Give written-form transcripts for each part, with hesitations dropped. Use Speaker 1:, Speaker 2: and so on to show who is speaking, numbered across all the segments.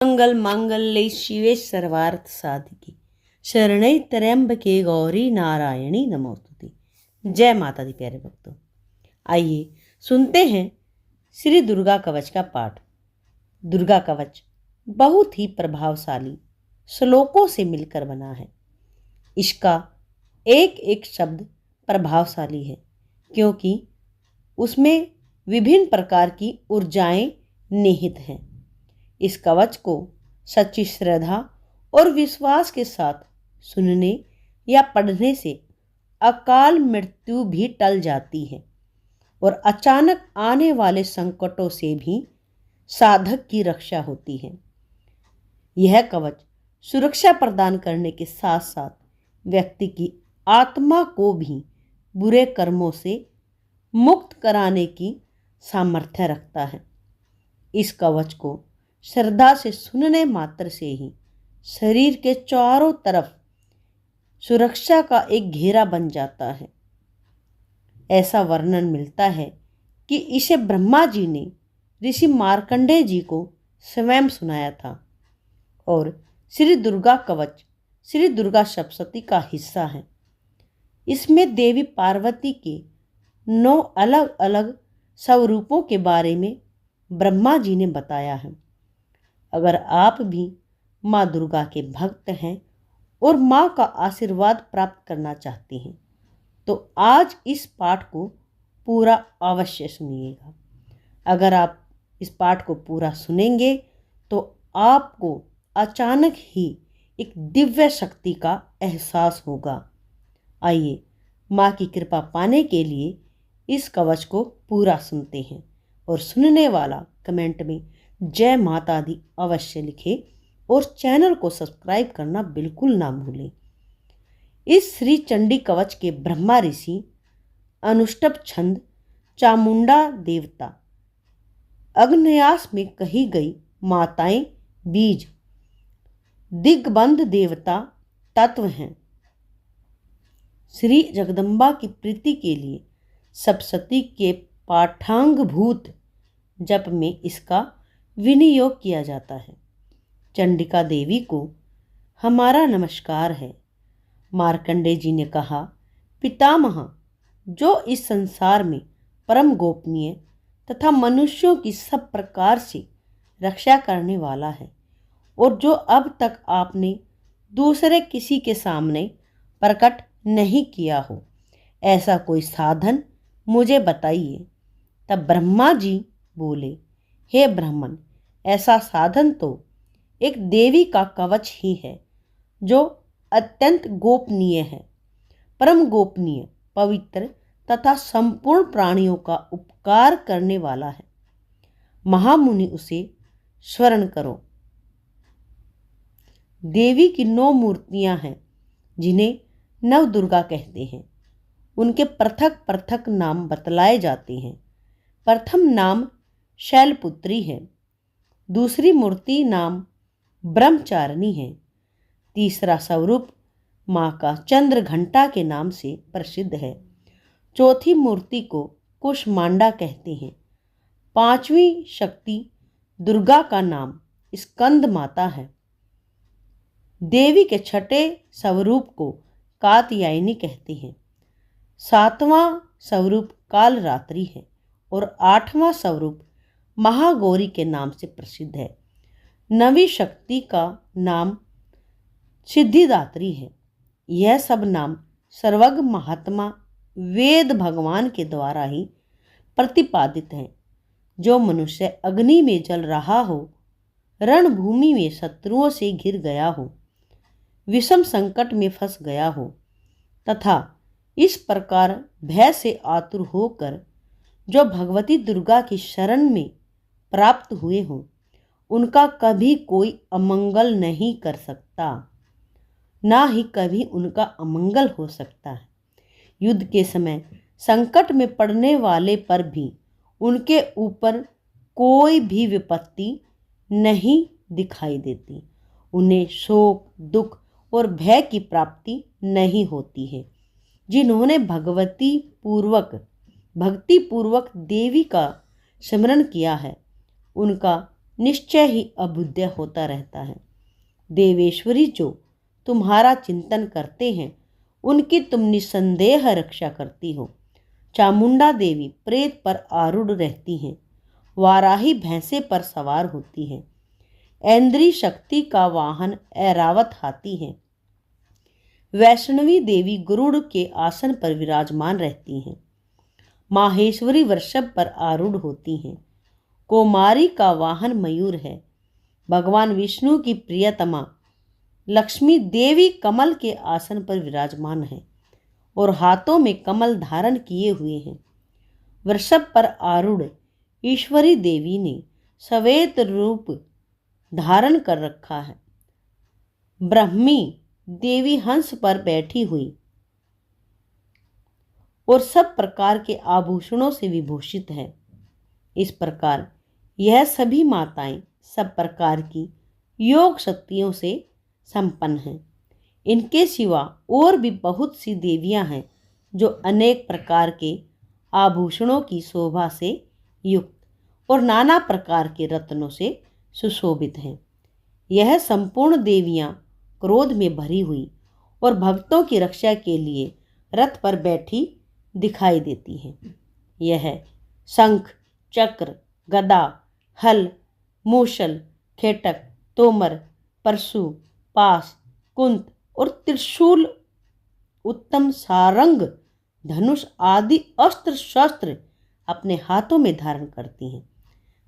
Speaker 1: मंगल मांगल्ये शिवे सर्वार्थ साधिके शरण्ये त्र्यंबके गौरी नारायणी नमोस्तुते। जय माता दी प्यारे भक्तों, आइए सुनते हैं श्री दुर्गा कवच का पाठ। दुर्गा कवच बहुत ही प्रभावशाली श्लोकों से मिलकर बना है। इसका एक एक शब्द प्रभावशाली है क्योंकि उसमें विभिन्न प्रकार की ऊर्जाएं निहित हैं। इस कवच को सच्ची श्रद्धा और विश्वास के साथ सुनने या पढ़ने से अकाल मृत्यु भी टल जाती है और अचानक आने वाले संकटों से भी साधक की रक्षा होती है। यह कवच सुरक्षा प्रदान करने के साथ साथ व्यक्ति की आत्मा को भी बुरे कर्मों से मुक्त कराने की सामर्थ्य रखता है। इस कवच को श्रद्धा से सुनने मात्र से ही शरीर के चारों तरफ सुरक्षा का एक घेरा बन जाता है। ऐसा वर्णन मिलता है कि इसे ब्रह्मा जी ने ऋषि मार्कंडेय जी को स्वयं सुनाया था और श्री दुर्गा कवच श्री दुर्गा सप्तशती का हिस्सा है। इसमें देवी पार्वती के 9 अलग अलग स्वरूपों के बारे में ब्रह्मा जी ने बताया है। अगर आप भी माँ दुर्गा के भक्त हैं और माँ का आशीर्वाद प्राप्त करना चाहते हैं तो आज इस पाठ को पूरा अवश्य सुनिएगा। अगर आप इस पाठ को पूरा सुनेंगे तो आपको अचानक ही एक दिव्य शक्ति का एहसास होगा। आइए माँ की कृपा पाने के लिए इस कवच को पूरा सुनते हैं और सुनने वाला कमेंट में जय माता दी अवश्य लिखे और चैनल को सब्सक्राइब करना बिल्कुल ना भूलें। इस श्री चंडी कवच के ब्रह्मा ऋषि अनुष्टुप छंद चामुंडा देवता अग्न्यास में कही गई माताएं बीज दिग्बंध देवता तत्व हैं। श्री जगदम्बा की प्रीति के लिए सप्तशती के पाठांगभूत जप में इसका विनियोग किया जाता है। चंडिका देवी को हमारा नमस्कार है। मार्कंडेय जी ने कहा, पितामह जो इस संसार में परम गोपनीय तथा मनुष्यों की सब प्रकार से रक्षा करने वाला है और जो अब तक आपने दूसरे किसी के सामने प्रकट नहीं किया हो, ऐसा कोई साधन मुझे बताइए। तब ब्रह्मा जी बोले, हे ब्राह्मण, ऐसा साधन तो एक देवी का कवच ही है जो अत्यंत गोपनीय है, परम गोपनीय, पवित्र तथा संपूर्ण प्राणियों का उपकार करने वाला है। महामुनि उसे स्मरण करो। देवी की 9 मूर्तियां हैं जिन्हें नव दुर्गा कहते हैं। उनके पृथक पृथक नाम बतलाए जाते हैं। प्रथम नाम शैलपुत्री है, दूसरी मूर्ति नाम ब्रह्मचारिणी है, तीसरा स्वरूप माँ का चंद्र घंटा के नाम से प्रसिद्ध है, चौथी मूर्ति को कुष्मांडा कहते हैं, पांचवी शक्ति दुर्गा का नाम स्कंद माता है, देवी के छठे स्वरूप को कात्यायनी कहते हैं, सातवां स्वरूप कालरात्रि है और 8वां स्वरूप महागौरी के नाम से प्रसिद्ध है। 9वीं शक्ति का नाम सिद्धिदात्री है। यह सब नाम सर्वज्ञ महात्मा वेद भगवान के द्वारा ही प्रतिपादित हैं। जो मनुष्य अग्नि में जल रहा हो, रणभूमि में शत्रुओं से घिर गया हो, विषम संकट में फंस गया हो तथा इस प्रकार भय से आतुर होकर जो भगवती दुर्गा की शरण में प्राप्त हुए हों, उनका कभी कोई अमंगल नहीं कर सकता, ना ही कभी उनका अमंगल हो सकता है। युद्ध के समय संकट में पड़ने वाले पर भी उनके ऊपर कोई भी विपत्ति नहीं दिखाई देती। उन्हें शोक, दुख और भय की प्राप्ति नहीं होती है। जिन्होंने भक्ति पूर्वक देवी का स्मरण किया है, उनका निश्चय ही अभुद्य होता रहता है। देवेश्वरी जो तुम्हारा चिंतन करते हैं उनकी तुम निसंदेह रक्षा करती हो। चामुंडा देवी प्रेत पर आरूढ़ रहती हैं, वाराही भैंसे पर सवार होती है, ऐन्द्री शक्ति का वाहन ऐरावत हाथी है, वैष्णवी देवी गरुड़ के आसन पर विराजमान रहती हैं, माहेश्वरी वृषभ पर आरूढ़ होती हैं, कोमारी का वाहन मयूर है, भगवान विष्णु की प्रियतमा लक्ष्मी देवी कमल के आसन पर विराजमान है और हाथों में कमल धारण किए हुए हैं। वृषभ पर आरूढ़ ईश्वरी देवी ने श्वेत रूप धारण कर रखा है। ब्रह्मी देवी हंस पर बैठी हुई और सब प्रकार के आभूषणों से विभूषित है। इस प्रकार यह सभी माताएं सब प्रकार की योग शक्तियों से संपन्न हैं। इनके सिवा और भी बहुत सी देवियां हैं जो अनेक प्रकार के आभूषणों की शोभा से युक्त और नाना प्रकार के रत्नों से सुशोभित हैं। यह संपूर्ण देवियां क्रोध में भरी हुई और भक्तों की रक्षा के लिए रथ पर बैठी दिखाई देती हैं। यह शंख, चक्र, गदा, हल, मूसल, खेटक, तोमर, परशु, पास, कुंत और त्रिशूल, उत्तम सारंग, धनुष आदि अस्त्र शस्त्र अपने हाथों में धारण करती हैं।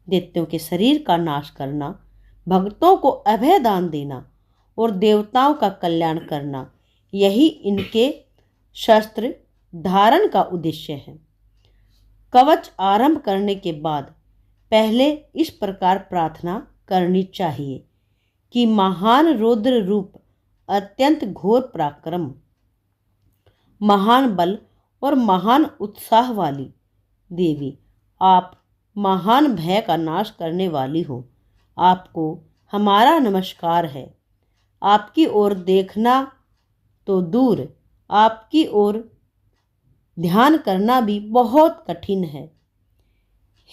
Speaker 1: दैत्यों के शरीर का नाश करना, भक्तों को अभय दान देना और देवताओं का कल्याण करना, यही इनके शस्त्र धारण का उद्देश्य है। कवच आरंभ करने के बाद पहले इस प्रकार प्रार्थना करनी चाहिए कि महान रौद्र रूप, अत्यंत घोर पराक्रम, महान बल और महान उत्साह वाली देवी, आप महान भय का नाश करने वाली हो। आपको हमारा नमस्कार है। आपकी ओर देखना तो दूर, आपकी ओर ध्यान करना भी बहुत कठिन है।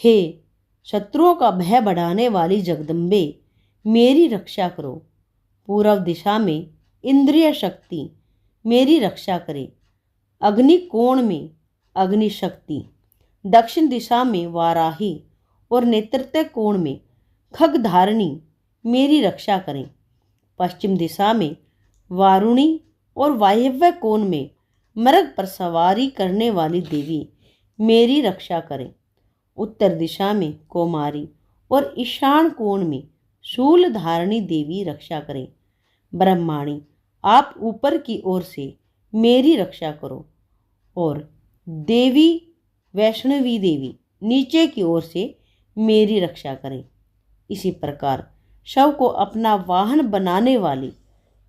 Speaker 1: हे शत्रुओं का भय बढ़ाने वाली जगदम्बे, मेरी रक्षा करो। पूर्व दिशा में इंद्रिय शक्ति मेरी रक्षा करे। अग्नि कोण में अग्नि शक्ति, दक्षिण दिशा में वाराही और नेतृत्व कोण में खगधारिणी मेरी रक्षा करें। पश्चिम दिशा में वारुणी और वायव्य कोण में मृग पर सवारी करने वाली देवी मेरी रक्षा करें। उत्तर दिशा में कोमारी और ईशान कोण में शूल धारिणी देवी रक्षा करें। ब्रह्माणी, आप ऊपर की ओर से मेरी रक्षा करो और देवी वैष्णवी देवी नीचे की ओर से मेरी रक्षा करें। इसी प्रकार शव को अपना वाहन बनाने वाली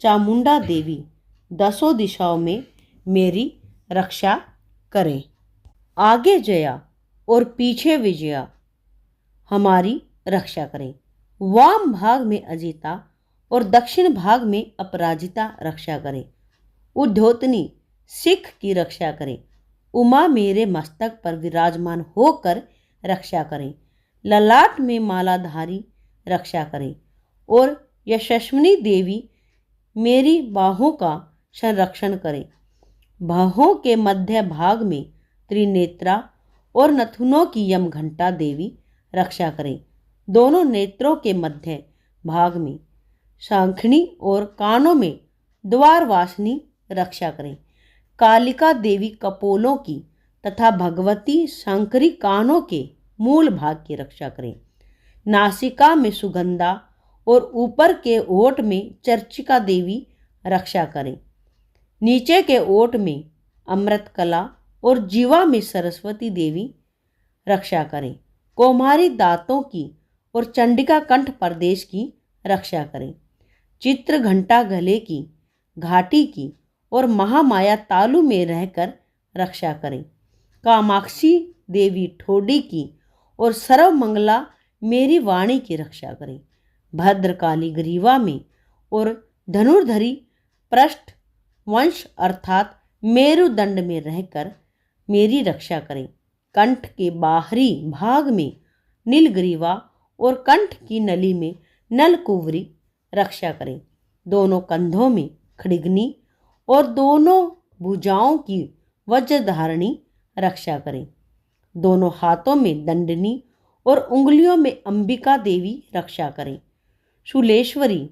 Speaker 1: चामुंडा देवी दसों दिशाओं में मेरी रक्षा करें। आगे जया और पीछे विजया हमारी रक्षा करें। वाम भाग में अजिता और दक्षिण भाग में अपराजिता रक्षा करें। उद्योतनी सिख की रक्षा करें। उमा मेरे मस्तक पर विराजमान होकर रक्षा करें। ललाट में मालाधारी रक्षा करें और यशस्विनी देवी मेरी बाहों का संरक्षण करें। बाहों के मध्य भाग में त्रिनेत्रा और नथुनों की यमघंटा देवी रक्षा करें। दोनों नेत्रों के मध्य भाग में सांखनी और कानों में द्वारवासिनी रक्षा करें। कालिका देवी कपोलों की तथा भगवती शंकरी कानों के मूल भाग की रक्षा करें। नासिका में सुगंधा और ऊपर के ओट में चर्चिका देवी रक्षा करें। नीचे के ओट में अमृतकला और जीवा में सरस्वती देवी रक्षा करें। कोमारी दांतों की और चंडिका कंठ प्रदेश की रक्षा करें। चित्र घंटा गले की, घाटी की और महामाया तालु में रहकर रक्षा करें। कामाक्षी देवी ठोडी की और सर्वमंगला मेरी वाणी की रक्षा करें। भद्रकाली ग्रीवा में और धनुर्धरी पृष्ठ वंश अर्थात मेरुदंड में रहकर मेरी रक्षा करें। कंठ के बाहरी भाग में नीलग्रीवा और कंठ की नली में नलकुवरी रक्षा करें। दोनों कंधों में खड़िगनी और दोनों भुजाओं की वज्रधारणी रक्षा करें। दोनों हाथों में दंडनी और उंगलियों में अंबिका देवी रक्षा करें। शूलेश्वरी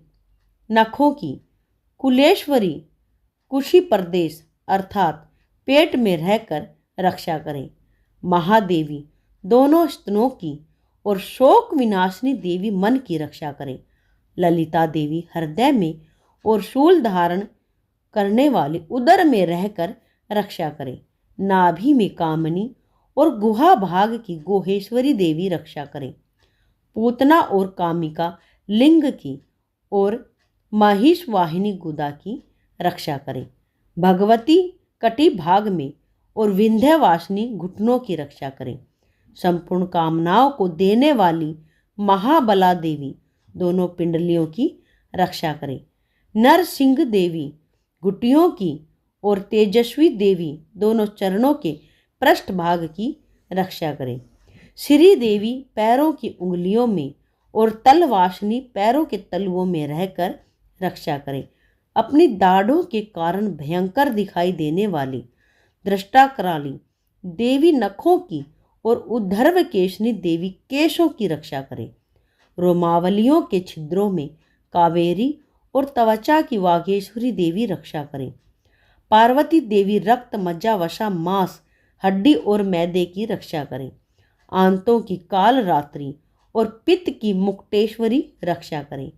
Speaker 1: नखों की, कुलेश्वरी कुशी प्रदेश अर्थात पेट में रहकर रक्षा करें। महादेवी दोनों स्तनों की और शोक विनाशिनी देवी मन की रक्षा करें। ललिता देवी हृदय में और शूल धारण करने वाली उदर में रहकर रक्षा करें। नाभि में कामनी और गुहा भाग की गोहेश्वरी देवी रक्षा करें। पूतना और कामिका लिंग की और महिष वाहिनी गुदा की रक्षा करें। भगवती कटी भाग में और विंध्यवासिनी घुटनों की रक्षा करें। संपूर्ण कामनाओं को देने वाली महाबला देवी दोनों पिंडलियों की रक्षा करें। नरसिंह देवी घुटियों की और तेजस्वी देवी दोनों चरणों के पृष्ठभाग की रक्षा करें। श्री देवी पैरों की उंगलियों में और तलवासिनी पैरों के तलुओं में रहकर रक्षा करें। अपनी दाढ़ों के कारण भयंकर दिखाई देने वाली दृष्टाकराली देवी नखों की और उद्धर्व केशनी देवी केशों की रक्षा करें। रोमावलियों के छिद्रों में कावेरी और त्वचा की वागेश्वरी देवी रक्षा करें। पार्वती देवी रक्त मज्जा वसा मांस हड्डी और मैदे की रक्षा करें। आंतों की काल रात्रि और पित्त की मुक्तेश्वरी रक्षा करें।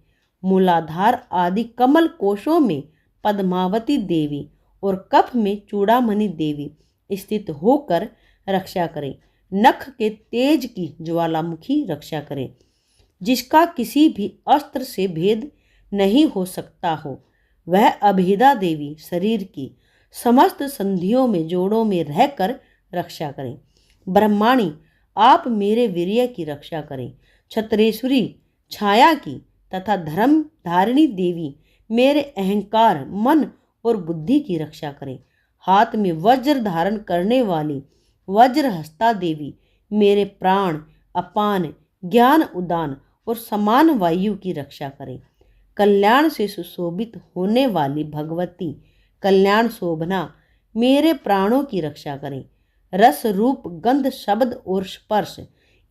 Speaker 1: मूलाधार आदि कमल कोशों में पद्मावती देवी और कफ में चूड़ामणि देवी स्थित होकर रक्षा करें। नख के तेज की ज्वालामुखी रक्षा करें, जिसका किसी भी अस्त्र से भेद नहीं हो सकता हो। वह अभेदा देवी शरीर की समस्त संधियों में जोड़ों में रहकर रक्षा करें। ब्रह्माणी आप मेरे वीर्य की रक्षा करें। छत्रेश्वरी छाया की तथा धर्म धारिणी देवी मेरे अहंकार मन और बुद्धि की रक्षा करें। हाथ में वज्र धारण करने वाली वज्रहस्ता देवी मेरे प्राण अपान ज्ञान उदान और समान वायु की रक्षा करें। कल्याण से सुशोभित होने वाली भगवती कल्याण शोभना मेरे प्राणों की रक्षा करें। रस रूप गंध शब्द और स्पर्श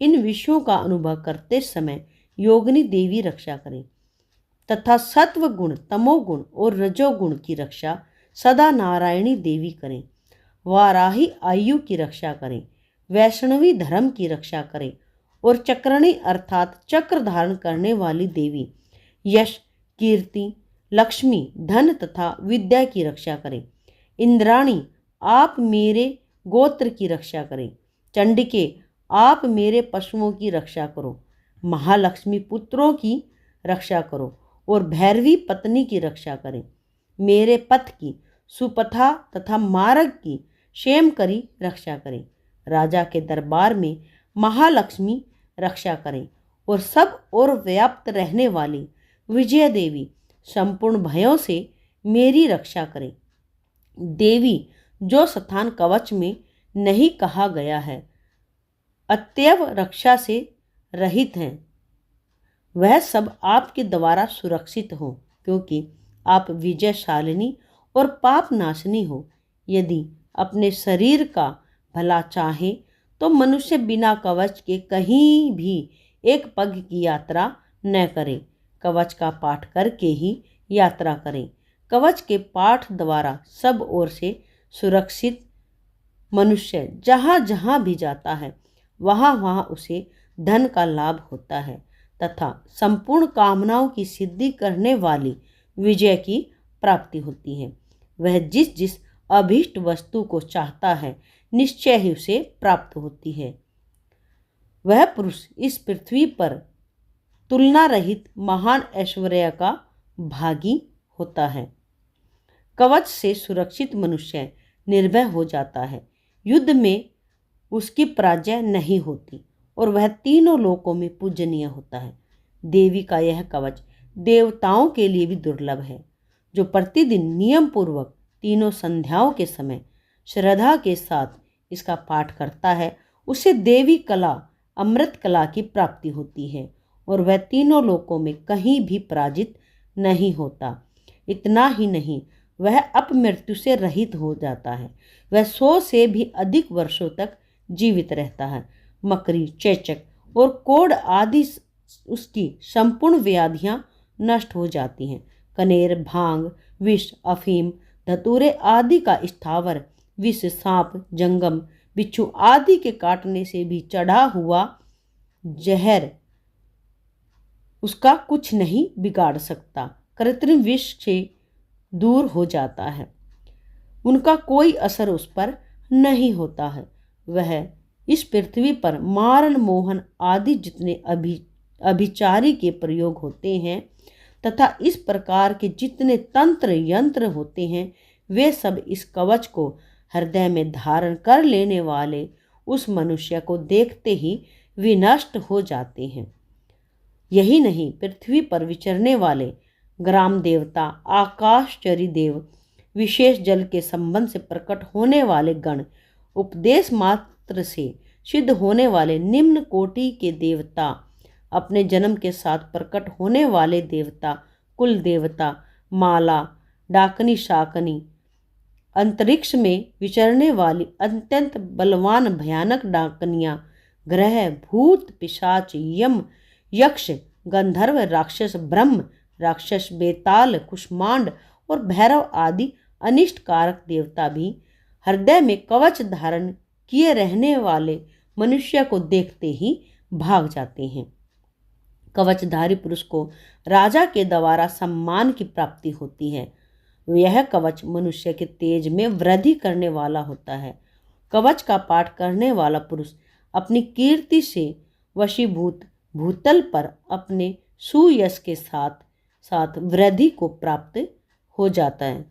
Speaker 1: इन विषयों का अनुभव करते समय योगिनी देवी रक्षा करें तथा सत्व गुण तमोगुण और रजोगुण की रक्षा सदा नारायणी देवी करें। वाराही आयु की रक्षा करें। वैष्णवी धर्म की रक्षा करें और चक्रणी अर्थात चक्र धारण करने वाली देवी यश कीर्ति लक्ष्मी धन तथा विद्या की रक्षा करें। इंद्राणी आप मेरे गोत्र की रक्षा करें। चंडिके आप मेरे पशुओं की रक्षा करो। महालक्ष्मी पुत्रों की रक्षा करो और भैरवी पत्नी की रक्षा करें। मेरे पथ की सुपथा तथा मार्ग की क्षेमकरी रक्षा करें। राजा के दरबार में महालक्ष्मी रक्षा करें और सब और व्याप्त रहने वाली विजय देवी संपूर्ण भयों से मेरी रक्षा करें। देवी जो स्थान कवच में नहीं कहा गया है अतएव रक्षा से रहित हैं, वह सब आपके द्वारा सुरक्षित हो, क्योंकि आप विजयशालिनी और पाप नाशनी हो। यदि अपने शरीर का भला चाहे तो मनुष्य बिना कवच के कहीं भी एक पग की यात्रा न करे। कवच का पाठ करके ही यात्रा करें। कवच के पाठ द्वारा सब ओर से सुरक्षित मनुष्य जहाँ जहाँ भी जाता है वहाँ वहाँ उसे धन का लाभ होता है तथा संपूर्ण कामनाओं की सिद्धि करने वाली विजय की प्राप्ति होती है। वह जिस जिस अभीष्ट वस्तु को चाहता है निश्चय ही उसे प्राप्त होती है। वह पुरुष इस पृथ्वी पर तुलना रहित महान ऐश्वर्य का भागी होता है। कवच से सुरक्षित मनुष्य निर्भय हो जाता है। युद्ध में उसकी पराजय नहीं होती और वह तीनों लोकों में पूजनीय होता है। देवी का यह कवच देवताओं के लिए भी दुर्लभ है। जो प्रतिदिन नियम पूर्वक तीनों संध्याओं के समय श्रद्धा के साथ इसका पाठ करता है उसे देवी कला अमृत कला की प्राप्ति होती है और वह तीनों लोकों में कहीं भी पराजित नहीं होता। इतना ही नहीं, वह अपमृत्यु से रहित हो जाता है। वह 100 से भी अधिक वर्षों तक जीवित रहता है। मकड़ी, चेचक और कोढ़ आदि उसकी संपूर्ण व्याधियां नष्ट हो जाती हैं। कनेर, भांग, विष, अफीम, धतूरे आदि का स्थावर विष, सांप, जंगम, बिच्छू आदि के काटने से भी चढ़ा हुआ जहर उसका कुछ नहीं बिगाड़ सकता। कृत्रिम विष से दूर हो जाता है, उनका कोई असर उस पर नहीं होता है। वह इस पृथ्वी पर मारण, मोहन आदि जितने अभिचारी के प्रयोग होते हैं तथा इस प्रकार के जितने तंत्र यंत्र होते हैं, वे सब इस कवच को हृदय में धारण कर लेने वाले उस मनुष्य को देखते ही विनष्ट हो जाते हैं। यही नहीं, पृथ्वी पर विचरने वाले ग्राम देवता, आकाशचरी देव, विशेष जल के संबंध से प्रकट होने वाले गण, उपदेश मात्र से सिद्ध होने वाले निम्न कोटि के देवता, अपने जन्म के साथ प्रकट होने वाले देवता, कुल देवता, माला, डाकनी, शाकनी, अंतरिक्ष में विचरने वाली अत्यंत बलवान भयानक डाकनियां, ग्रह, भूत, पिशाच, यम, यक्ष, गंधर्व, राक्षस, ब्रह्म राक्षस, बेताल, कुष्मांड और भैरव आदि अनिष्ट कारक देवता भी हृदय में कवच धारण किए रहने वाले मनुष्य को देखते ही भाग जाते हैं। कवचधारी पुरुष को राजा के द्वारा सम्मान की प्राप्ति होती है। यह कवच मनुष्य के तेज में वृद्धि करने वाला होता है। कवच का पाठ करने वाला पुरुष अपनी कीर्ति से वशीभूत भूतल पर अपने सुयश के साथ साथ वृद्धि को प्राप्त हो जाता है।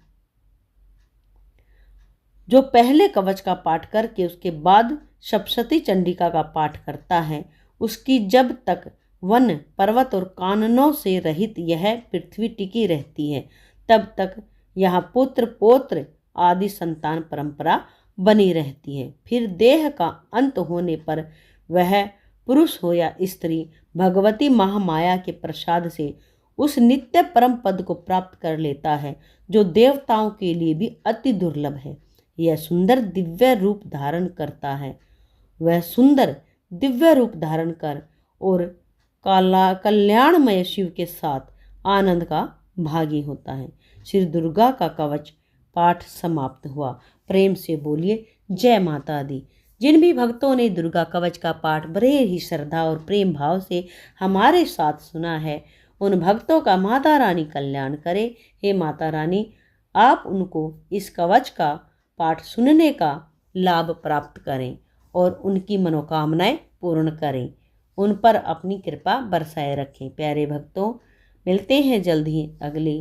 Speaker 1: जो पहले कवच का पाठ करके उसके बाद सप्तशती चंडिका का पाठ करता है, उसकी जब तक वन, पर्वत और काननों से रहित यह पृथ्वी टिकी रहती है, तब तक यहाँ पुत्र, पौत्र आदि संतान परंपरा बनी रहती है। फिर देह का अंत होने पर वह पुरुष हो या स्त्री भगवती महामाया के प्रसाद से उस नित्य परम पद को प्राप्त कर लेता है, जो देवताओं के लिए भी अति दुर्लभ है। यह सुंदर दिव्य रूप धारण करता है। वह सुंदर दिव्य रूप धारण कर और कल्याणमय शिव के साथ आनंद का भागी होता है। श्री दुर्गा का कवच पाठ समाप्त हुआ। प्रेम से बोलिए जय माता दी। जिन भी भक्तों ने दुर्गा कवच का पाठ बड़े ही श्रद्धा और प्रेम भाव से हमारे साथ सुना है, उन भक्तों का माता रानी कल्याण करे। हे माता रानी, आप उनको इस कवच का पाठ सुनने का लाभ प्राप्त करें और उनकी मनोकामनाएं पूर्ण करें, उन पर अपनी कृपा बरसाए रखें। प्यारे भक्तों, मिलते हैं जल्द ही अगले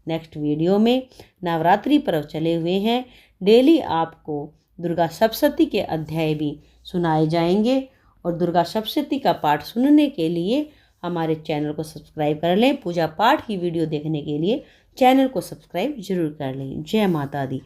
Speaker 1: नेक्स्ट वीडियो में। नवरात्रि पर्व चले हुए हैं, डेली आपको दुर्गा सप्तशती के अध्याय भी सुनाए जाएंगे और दुर्गा सप्तशती का पाठ सुनने के लिए हमारे चैनल को सब्सक्राइब कर लें। पूजा पाठ की वीडियो देखने के लिए चैनल को सब्सक्राइब जरूर कर लें। जय माता दी।